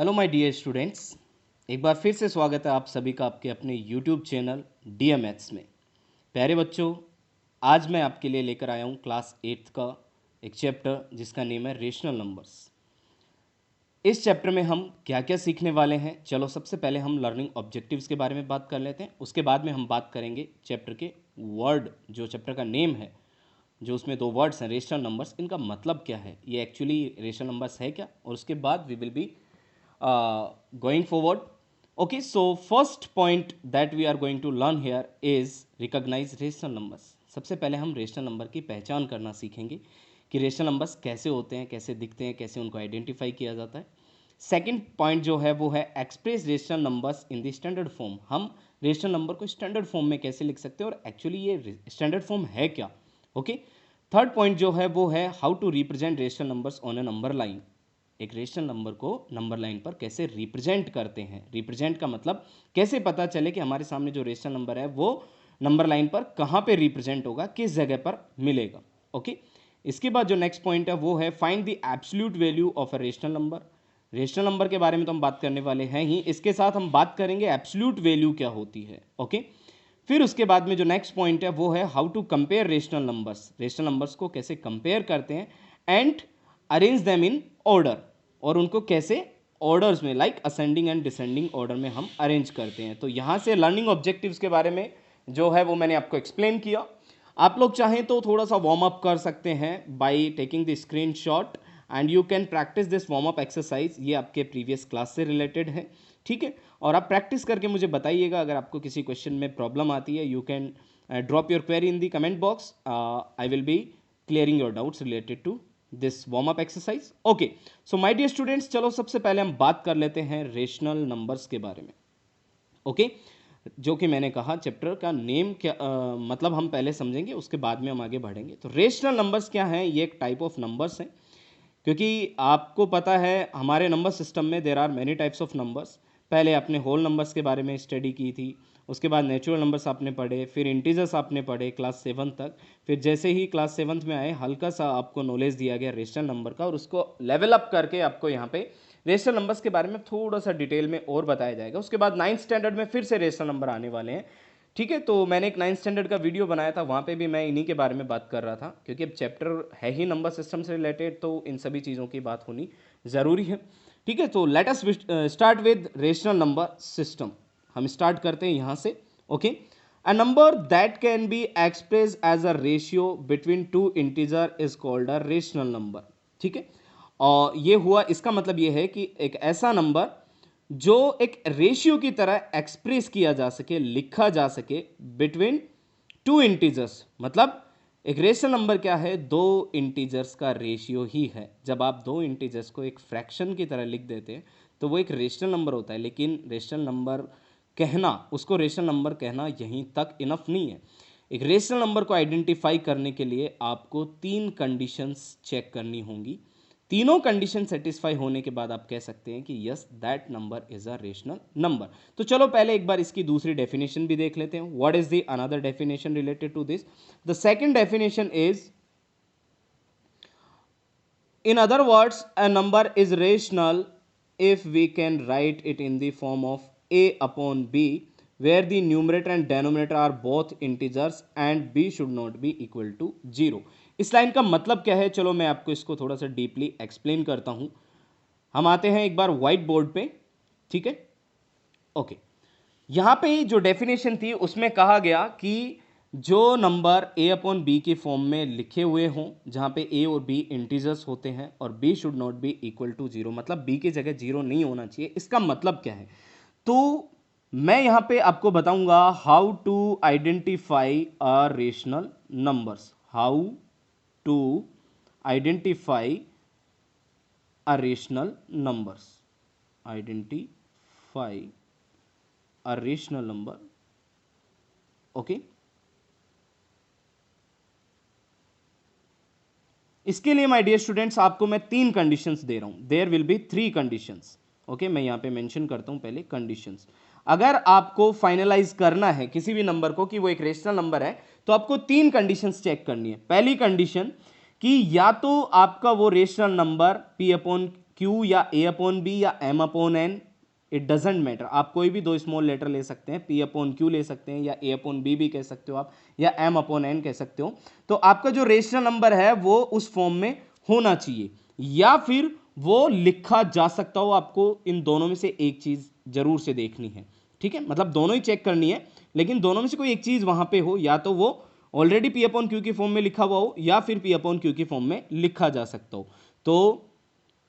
Hello my dear students, एक बार फिर से स्वागत है आप सभी का आपके अपने यूट्यूब चैनल डीएम मैथ्स में। प्यारे बच्चों, आज मैं आपके लिए लेकर आया हूँ क्लास 8th का एक चैप्टर जिसका नेम है रेशनल नंबर्स। इस चैप्टर में हम क्या क्या सीखने वाले हैं, चलो सबसे पहले हम लर्निंग ऑब्जेक्टिव्स के बारे में बात कर लेते हैं। उसके बाद में हम बात करेंगे चैप्टर के वर्ड, जो चैप्टर का नेम है, जो उसमें दो वर्ड्स हैं रेशनल नंबर्स, इनका मतलब क्या है, ये एक्चुअली रेशनल नंबर्स है क्या, और उसके बाद we will be going forward. Okay, so first point that we are going to learn here is recognize rational numbers. सबसे पहले हम रेशनल नंबर की पहचान करना सीखेंगे कि रेशनल नंबर्स कैसे होते हैं, कैसे दिखते हैं, कैसे उनको आइडेंटिफाई किया जाता है। सेकंड पॉइंट जो है वो है express rational numbers in the standard form. हम रेशनल नंबर को स्टैंडर्ड फॉर्म में कैसे लिख सकते हैं और एक्चुअली ये स्टैंडर्ड फॉर्म है क्या। ओके, थर्ड पॉइंट जो है वो है how to represent rational numbers on a number line. एक रेशनल नंबर को नंबर लाइन पर कैसे रिप्रेजेंट करते हैं। रिप्रेजेंट का मतलब कैसे पता चले कि हमारे सामने जो रेशनल नंबर है वो नंबर लाइन पर कहाँ पे रिप्रेजेंट होगा, किस जगह पर मिलेगा। ओके, इसके बाद जो नेक्स्ट पॉइंट है वो है find the absolute value of a rational number. Rational number के बारे में तो हम बात करने वाले हैं ही, इसके साथ हम बात करेंगे एब्सोल्यूट वैल्यू क्या होती है। ओके, फिर उसके बाद में जो नेक्स्ट पॉइंट है वो है how to compare rational numbers. Rational numbers को कैसे कंपेयर करते हैं and arrange them in order, और उनको कैसे ऑर्डर्स में like ascending and descending order में हम अरेंज करते हैं। तो यहाँ से लर्निंग ऑब्जेक्टिव्स के बारे में जो है वो मैंने आपको एक्सप्लेन किया। आप लोग चाहें तो थोड़ा सा वार्म अप कर सकते हैं by taking the screenshot and you can practice this warm up exercise. ये आपके प्रीवियस क्लास से रिलेटेड है, ठीक है। और आप प्रैक्टिस करके मुझे बताइएगा अगर आपको किसी क्वेश्चन में प्रॉब्लम आती है। You can drop your query in the comment box. I will be clearing your doubts related to this warm up exercise. Okay, so my dear students, चलो सबसे पहले हम बात कर लेते हैं रेशनल नंबर्स के बारे में। ओके, जो कि मैंने कहा चैप्टर का नेम क्या मतलब हम पहले समझेंगे, उसके बाद में हम आगे बढ़ेंगे। तो रेशनल नंबर्स क्या हैं, ये एक टाइप ऑफ नंबर्स हैं, क्योंकि आपको पता है हमारे नंबर सिस्टम में there are many types of numbers. पहले आपने होल नंबर्स के बारे में स्टडी की थी, उसके बाद नेचुरल नंबर्स आपने पढ़े, फिर इंटीजर्स आपने पढ़े क्लास 7 तक। फिर जैसे ही क्लास 7 में आए हल्का सा आपको नॉलेज दिया गया रेशनल नंबर का, और उसको लेवल अप करके आपको यहाँ पे रेशनल नंबर्स के बारे में थोड़ा सा डिटेल में और बताया जाएगा। उसके बाद 9th स्टैंडर्ड में फिर से रेशनल नंबर आने वाले हैं, ठीक है। तो मैंने एक 9th स्टैंडर्ड का वीडियो बनाया था, वहाँ पे भी मैं इन्हीं के बारे में बात कर रहा था, क्योंकि अब चैप्टर है ही नंबर सिस्टम से रिलेटेड, तो इन सभी चीज़ों की बात होनी ज़रूरी है, ठीक है। तो let us start with rational number system. हम स्टार्ट करते हैं यहाँ से। Okay, a number that can be express as a ratio between two integer is called a rational number, ठीक है। और ये हुआ, इसका मतलब ये है कि एक ऐसा नंबर जो एक रेशियो की तरह एक्सप्रेस किया जा सके, लिखा जा सके बिटवीन टू इंटीजर्स। मतलब एक रेशनल नंबर क्या है, दो इंटीजर्स का रेशियो ही है। जब आप दो इंटीजर्स को एक फ्रैक्शन की तरह लिख देते हैं तो वो एक रेशनल नंबर होता है। लेकिन रेशनल नंबर कहना, उसको रेशनल नंबर कहना यहीं तक इनफ नहीं है। एक रेशनल नंबर को आइडेंटिफाई करने के लिए आपको 3 कंडीशंस चेक करनी होंगी। तीनों कंडीशन सेटिस्फाई होने के बाद आप कह सकते हैं कि yes that number is a rational number. तो चलो पहले एक बार इसकी दूसरी डेफिनेशन भी देख लेते हैं। What is the another definition related to this? The second definition is, in other words, a number is rational if we can write it in the form of a upon b, where the numerator and denominator are both integers and b should not be equal to 0। इस line का मतलब क्या है, चलो मैं आपको इसको थोड़ा सा डीपली एक्सप्लेन करता हूं। हम आते हैं एक बार व्हाइट बोर्ड पे, ठीक है। ओके, यहां पे जो डेफिनेशन थी उसमें कहा गया कि जो नंबर a अपॉन बी के फॉर्म में लिखे हुए हों, जहां पे a और b इंटीजर्स होते हैं और b should not be equal to 0, मतलब b की जगह 0 नहीं होना चाहिए। इसका मतलब क्या है, तो मैं यहां पे आपको बताऊंगा how to identify a rational numbers. How to identify a rational numbers, identify a rational number. Okay, इसके लिए माय डियर स्टूडेंट्स आपको मैं 3 कंडीशंस दे रहा हूं। There will be 3 conditions. Okay, मैं यहां पे मेंशन करता हूं पहले कंडीशंस। अगर आपको फाइनलाइज करना है किसी भी नंबर को कि वो एक रेशनल नंबर है, तो आपको 3 कंडीशंस चेक करनी है। पहली कंडीशन कि या तो आपका वो rational number p upon Q या ए अपॉन बी या M upon N, it doesn't matter, आप कोई भी दो स्मॉल लेटर ले सकते हैं, पी अपॉन क्यू ले सकते हैं या ए अपॉन बी भी कह सकते हो आप, या एम अपॉन एन कह सकते हो। तो आपका जो रेशनल नंबर है वो उस फॉर्म में होना चाहिए, या फिर वो लिखा जा सकता हो। आपको इन दोनों में से एक चीज जरूर से देखनी है, ठीक है, मतलब दोनों ही चेक करनी है, लेकिन दोनों में से कोई एक चीज वहां पे हो, या तो वो ऑलरेडी पी अपॉन क्यू की फॉर्म में लिखा हुआ हो या फिर पी अपॉन क्यू की फॉर्म में लिखा जा सकता हो। तो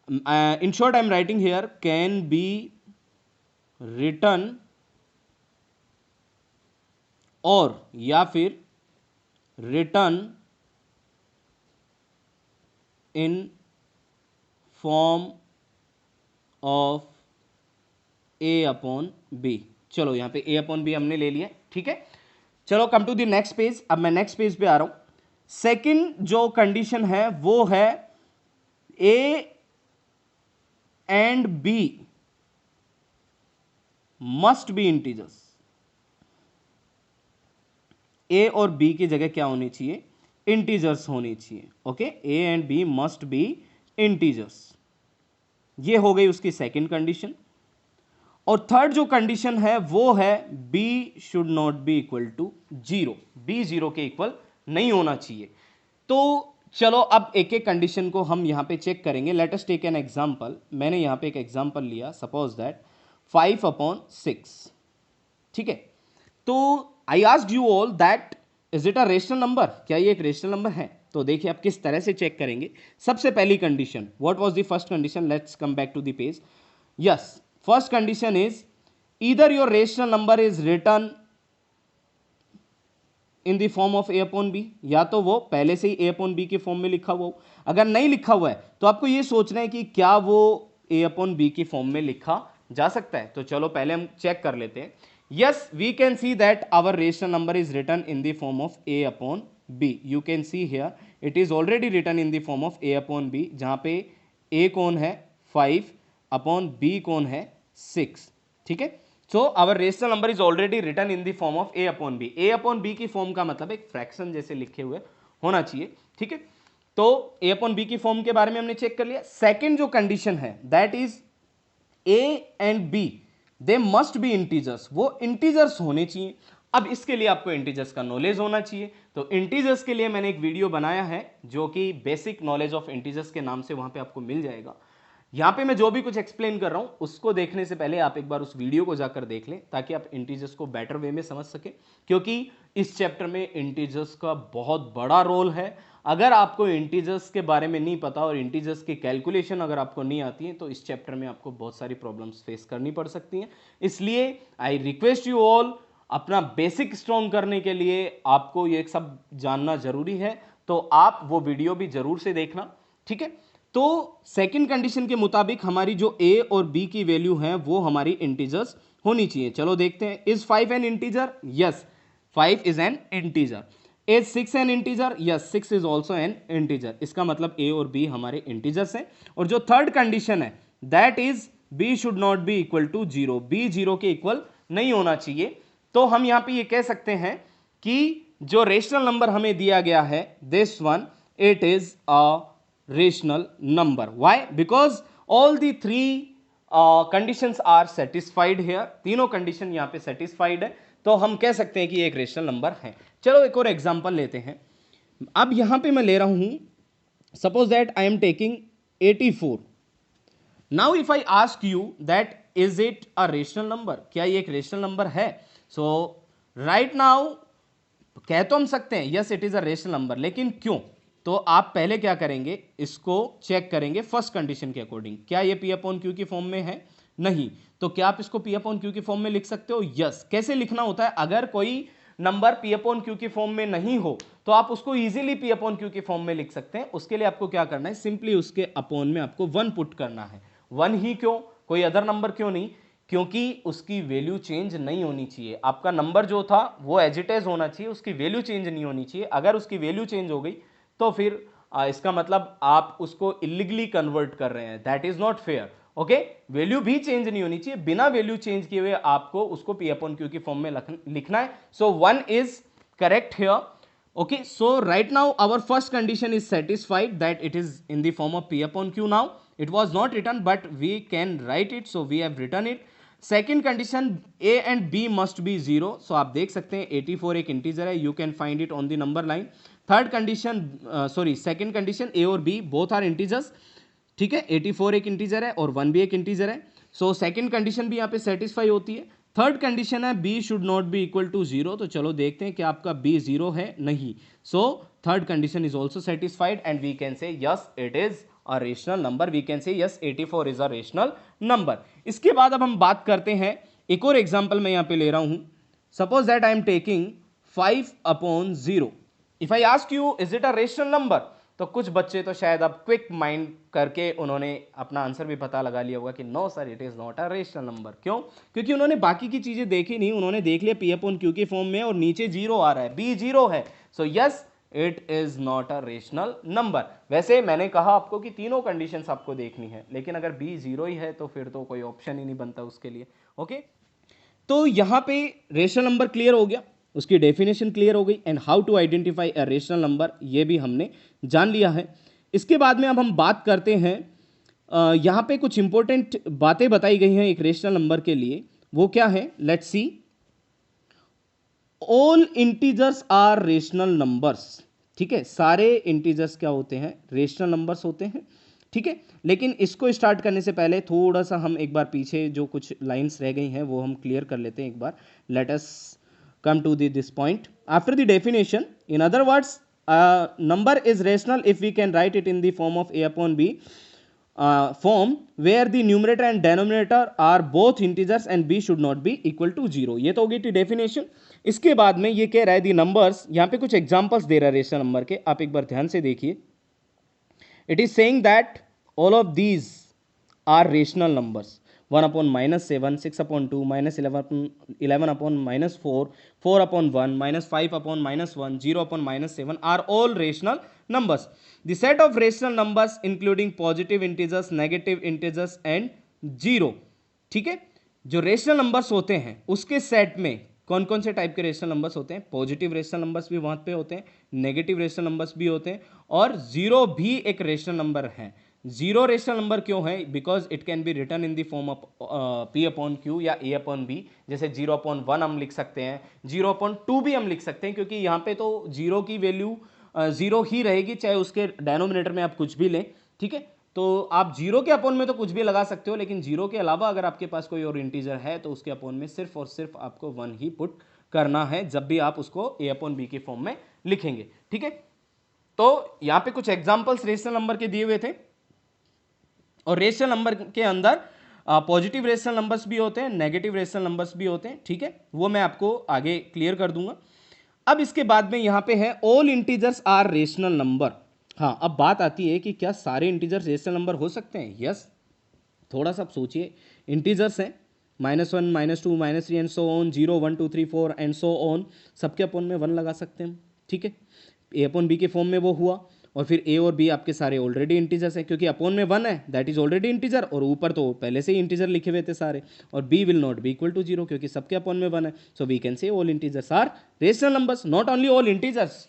in short I am writing here can be written, और या फिर written in form of A upon B. चलो यहां पे ए अपॉन बी हमने ले लिया, ठीक है। चलो come to the next page, अब मैं नेक्स्ट पेज पे आ रहा हूं। सेकंड जो कंडीशन है वो है A and B must be integers. A और बी की जगह क्या होनी चाहिए, इंटीजर्स होनी चाहिए, okay, A and B must be integers. ये हो गई उसकी सेकंड कंडीशन। और थर्ड जो कंडीशन है वो है B should not be equal to zero, B zero के इक्वल नहीं होना चाहिए। तो चलो अब एक एक कंडीशन को हम यहां पे चेक करेंगे। Let us take an example. मैंने यहां पे एक एग्जांपल लिया, सपोज दैट 5/6, ठीक है। तो I asked you all that is it a rational number, क्या ये एक रेशनल नंबर है? तो देखिए आप किस तरह से चेक करेंगे। सबसे पहली condition, what was the first condition, let's come back to the page. Yes, first condition is either your rational number is written in the form of A upon B, या तो वो पहले से ही ए अपॉन बी के form में लिखा हुआ हो। अगर नहीं लिखा हुआ है तो आपको ये सोचना है कि क्या वो ए अपॉन बी के फॉर्म में लिखा जा सकता है। तो चलो पहले हम चेक कर लेते हैं। Yes, we can see that our rational number is written in the form of A upon B. You can see here it is already written in the form of A upon B, जहां पे ए कौन है 5 upon B कौन है 6, ठीक है। So our rational number is already written in the form of A upon B. A upon B की form का मतलब एक फ्रैक्शन जैसे लिखे हुए होना चाहिए, ठीक है। तो ए अपॉन बी की फॉर्म के बारे में हमने चेक कर लिया। सेकेंड जो कंडीशन है that is A and B they must be integers, वो इंटीजर्स होने चाहिए। अब इसके लिए आपको इंटीजर्स का नॉलेज होना चाहिए। तो इंटीजर्स के लिए मैंने एक वीडियो बनाया है जो कि बेसिक नॉलेज ऑफ इंटीजर्स के नाम से वहां पे आपको मिल जाएगा। यहां पे मैं जो भी कुछ एक्सप्लेन कर रहा हूं उसको देखने से पहले आप एक बार उस वीडियो को जाकर देख लें, ताकि आप इंटीजर्स को बेटर वे में समझ सके, क्योंकि इस चैप्टर में इंटीजर्स का बहुत बड़ा रोल है। अगर आपको इंटीजर्स के बारे में नहीं पता और इंटीजर्स की कैलकुलेशन अगर आपको नहीं आती है तो इस चैप्टर में आपको बहुत सारी प्रॉब्लम्स फेस करनी पड़ सकती हैं। इसलिए आई रिक्वेस्ट यू ऑल, अपना बेसिक स्ट्रॉन्ग करने के लिए आपको ये सब जानना जरूरी है, तो आप वो वीडियो भी जरूर से देखना, ठीक है। तो सेकंड कंडीशन के मुताबिक हमारी जो ए और बी की वैल्यू है वो हमारी इंटीजर्स होनी चाहिए। चलो देखते हैं। Is 5 N integer? Yes, 5 is an integer. Is 6 N integer? Yes, 6 is also an integer. इसका मतलब ए और बी हमारे इंटीजर्स हैं। और जो थर्ड कंडीशन है that is B should not be equal to zero, B zero के इक्वल नहीं होना चाहिए। तो हम यहां पे ये कह सकते हैं कि जो रेशनल नंबर हमें दिया गया है this one, it is a rational number. Why? Because all the three conditions are satisfied here. तीनों कंडीशन यहां पे satisfied है, तो हम कह सकते हैं कि एक रेशनल नंबर है। चलो एक और एग्जांपल लेते हैं। अब यहां पे मैं ले रहा हूं, suppose that I am taking 84। Now if I ask you that is it a rational number, क्या ये एक रेशनल नंबर है? सो राइट नाउ कह तो हम सकते हैं yes it is a rational number, लेकिन क्यों? तो आप पहले क्या करेंगे, इसको चेक करेंगे फर्स्ट कंडीशन के अकॉर्डिंग। क्या ये पी अपॉन क्यू की फॉर्म में है? नहीं। तो क्या आप इसको पी अपॉन क्यू की फॉर्म में लिख सकते हो? यस। कैसे लिखना होता है? अगर कोई नंबर पी अपॉन क्यू की फॉर्म में नहीं हो तो आप उसको इजीली पी अपॉन क्यू की फॉर्म में लिख सकते हैं। उसके लिए आपको क्या करना है, सिंपली उसके अपॉन में आपको 1 पुट करना है। 1 ही क्यों, कोई अदर नंबर क्यों नहीं? क्योंकि उसकी वैल्यू चेंज नहीं होनी चाहिए। आपका नंबर जो था वो एज इट इज होना चाहिए, उसकी वैल्यू चेंज नहीं होनी चाहिए। अगर उसकी वैल्यू चेंज हो गई तो फिर इसका मतलब आप उसको इलीगली कन्वर्ट कर रहे हैं, that is not fair. Okay, value भी चेंज नहीं होनी चाहिए, बिना वैल्यू चेंज किए हुए आपको उसको पी अपॉन क्यू की फॉर्म में लिखना है। सो 1 is correct here. Okay, so right now our first condition is satisfied that it is in the form of p upon q now. it was not written but we can write it, so we have written it. Second condition a and b must be 0, so आप देख सकते हैं 84 एक integer है, you can find it on the number line. Third condition second condition a और b both are integers. ठीक है, 84 एक इंटीजर है और 1 भी एक इंटीजर है, सो सेकेंड कंडीशन भी यहाँ पे सेटिस्फाई होती है. थर्ड कंडीशन है b should not be equal to 0, तो चलो देखते हैं कि आपका b 0 है, नहीं. So third condition is also satisfied and we can say yes it is a rational number. We can say yes 84 is a rational number. इसके बाद अब हम बात करते हैं, एक और एग्जांपल मैं यहाँ पे ले रहा हूँ. Suppose that I am taking 5/0. If I ask you is it a rational number, तो कुछ बच्चे तो शायद अब क्विक माइंड करके उन्होंने अपना आंसर भी पता लगा लिया होगा कि no sir it is not a rational number. क्यों? क्योंकि उन्होंने बाकी की चीजें देखी नहीं, उन्होंने देख लिया P/Q के फॉर्म में और नीचे 0 आ रहा है, B 0 है, so yes it is not a rational number. वैसे मैंने कहा आपको कि तीनों कंडीशंस आपको देखनी है, लेकिन अगर b 0 ही है तो फिर तो कोई ऑप्शन ही नहीं बनता उसके लिए. ओके, तो यहां पे रेशनल नंबर क्लियर हो गया, उसकी डेफिनेशन क्लियर हो गई, and how to identify a rational number ये भी हमने जान लिया है. इसके बाद में अब हम बात करते हैं, यहां पे कुछ इंपॉर्टेंट बातें बताई गई हैं एक रेशनल नंबर के लिए. वो क्या है? Let's see. All integers are rational numbers. ठीक है, सारे इंटीजर्स क्या होते हैं? रेशनल नंबर्स होते हैं. ठीक है, लेकिन इसको स्टार्ट करने से पहले थोड़ा सा हम एक बार पीछे जो कुछ लाइंस रह गई हैं वो हम क्लियर कर लेते हैं एक बार. Let us come to this point after the definition. In other words, number is rational if we can write it in the form of a/b form where the numerator and denominator are both integers and b should not be equal to 0. ये तो होगी थी definition. इसके बाद में ये कह रहा है दी नंबर्स, यहां पे कुछ एग्जांपल्स दे रहा है रेशनल नंबर के, आप एक बार ध्यान से देखिए. It is saying that all of these are rational numbers. 1/-7, 6/2, -11/-4, 4/1, -5/-1, 0/-7 are all rational numbers. The set of rational numbers including positive integers, negative integers and 0. ठीक है, जो रेशनल नंबर्स होते हैं उसके सेट में कौन कौन से टाइप के रेशनल नंबर्स होते हैं? पॉजिटिव रेशनल नंबर्स भी वहां पे होते हैं, नेगेटिव रेशनल नंबर्स भी होते हैं, और 0 भी एक रेशनल नंबर है. 0 रेशनल नंबर क्यों है? Because it can be return in the form of P/Q या A/B. जैसे 0/1 हम लिख सकते हैं, 0/2 भी हम लिख सकते हैं, क्योंकि यहाँ पे तो 0 की वैल्यू 0 ही रहेगी, चाहे उसके डेनोमिनेटर में आप कुछ भी लें. ठीक है, तो आप 0 के अपॉन में तो कुछ भी लगा सकते हो, लेकिन 0 के अलावा अगर आपके पास कोई और इंटीजर है तो उसके अपॉन में सिर्फ और सिर्फ आपको 1 ही पुट करना है जब भी आप उसको A/B के फॉर्म में लिखेंगे. ठीक है, तो यहाँ पे कुछ एग्जाम्पल्स रेशनल नंबर के दिए हुए थे, और रेशनल नंबर के अंदर पॉजिटिव रेशनल नंबर्स भी होते हैं, नेगेटिव रेशनल नंबर्स भी होते हैं. ठीक है, वो मैं आपको आगे क्लियर कर दूंगा. अब इसके बाद में यहां पे है all integers are rational number. हाँ, अब बात आती है कि क्या सारे इंटीजर्स रेशनल नंबर हो सकते हैं? यस. थोड़ा सा सोचिए, इंटीजर्स हैं -1, -2, -3 and so on, 0, 1, 2, 3, 4 and so on, सबके अपॉन में 1 लगा सकते हैं. ठीक है, A/B के फॉर्म में वो हुआ, और फिर A और B आपके सारे ऑलरेडी इंटीजर्स हैं, क्योंकि अपॉन में 1 है, दैट इज ऑलरेडी इंटीजर, और ऊपर तो पहले से ही इंटीजर लिखे हुए थे सारे, और B will not be equal to 0 क्योंकि सबके अपॉन में 1 है. So we can say all integers are rational numbers, not only all integers.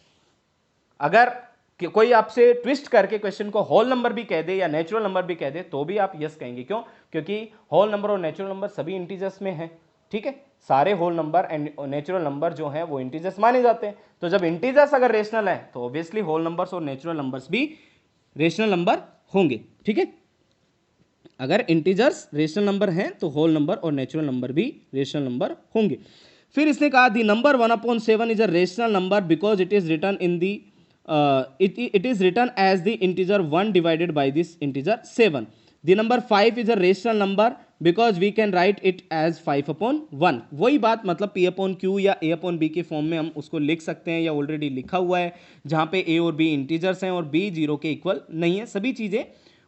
अगर कोई आपसे ट्विस्ट करके क्वेश्चन को होल नंबर भी कह दे या नेचुरल नंबर भी कह दे तो भी आप यस कहेंगे. क्यों? क्योंकि होल नंबर और नेचुरल नंबर सभी इंटीजर्स में है. ठीक है, सारे whole number and natural number जो हैं वो इंटीजर्स माने जाते हैं. तो जब इंटीजर्स अगर रेशनल है तो ऑब्वियसली होल नंबर्स और नेचुरल नंबर्स भी रेशनल नंबर होंगे. ठीक है, अगर इंटीजर्स रेशनल नंबर हैं तो होल नंबर और नेचुरल नंबर भी रेशनल नंबर होंगे. फिर इसने कहा the number 1/7 is a rational number because it is written in the it is written as the integer 1 divided by this integer 7. The number 5 is a rational number because we can write it as 5/1. वही बात, मतलब P/Q या A/B के form में हम उसको लिख सकते हैं, या ऑलरेडी लिखा हुआ है, जहाँ पे A और B इंटीजर्स हैं और B 0 के इक्वल नहीं है. सभी चीज़ें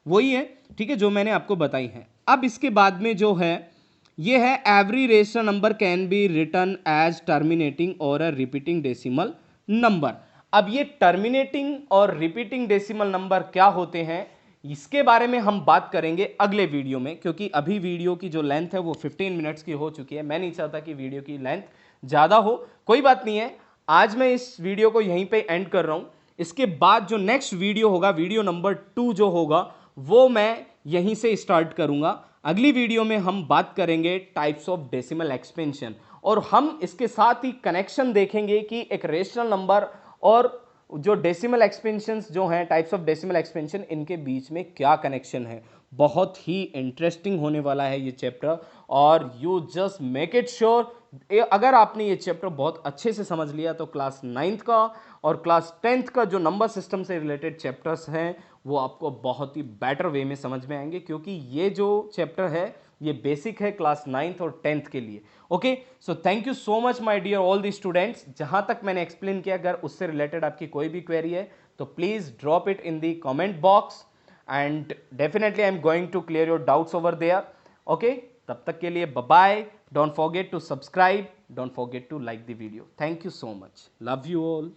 वही है. ठीक है, जो मैंने आपको बताई हैं. अब इसके बाद में जो है ये है every rational number can be written as terminating और अ रिपीटिंग डेसिमल नंबर. अब ये टर्मिनेटिंग और रिपीटिंग डेसिमल नंबर क्या होते हैं इसके बारे में हम बात करेंगे अगले वीडियो में, क्योंकि अभी वीडियो की जो लेंथ है वो 15 मिनट्स की हो चुकी है. मैं नहीं चाहता कि वीडियो की लेंथ ज़्यादा हो. कोई बात नहीं है, आज मैं इस वीडियो को यहीं पे एंड कर रहा हूँ. इसके बाद जो नेक्स्ट वीडियो होगा, वीडियो नंबर 2 जो होगा, वो मैं यहीं से स्टार्ट करूंगा। अगली वीडियो में हम बात करेंगे टाइप्स ऑफ डेसिमल एक्सपेंशन, और हम इसके साथ ही कनेक्शन देखेंगे कि एक रेशनल नंबर और जो डेसिमल एक्सपेंशंस जो हैं, टाइप्स ऑफ डेसिमल एक्सपेंशन, इनके बीच में क्या कनेक्शन है। बहुत ही इंटरेस्टिंग होने वाला है ये चैप्टर, और you just make it sure, अगर आपने ये चैप्टर बहुत अच्छे से समझ लिया तो क्लास 9th का और क्लास 10th का जो नंबर सिस्टम से रिलेटेड चैप्टर्स हैं वो आपको बहुत ही बेटर वे में समझ में आएंगे, क्योंकि ये जो चैप्टर है ये बेसिक है क्लास 9th और 10th के लिए। Okay, so thank you so much my dear all the students. जहां तक मैंने एक्सप्लेन किया, अगर उससे रिलेटेड आपकी कोई भी क्वेरी है तो please drop it in the comment box, and definitely I am going to clear your doubts over there. Okay, तब तक के लिए bye, don't forget to subscribe, don't forget to like the video. Thank you so much, love you all.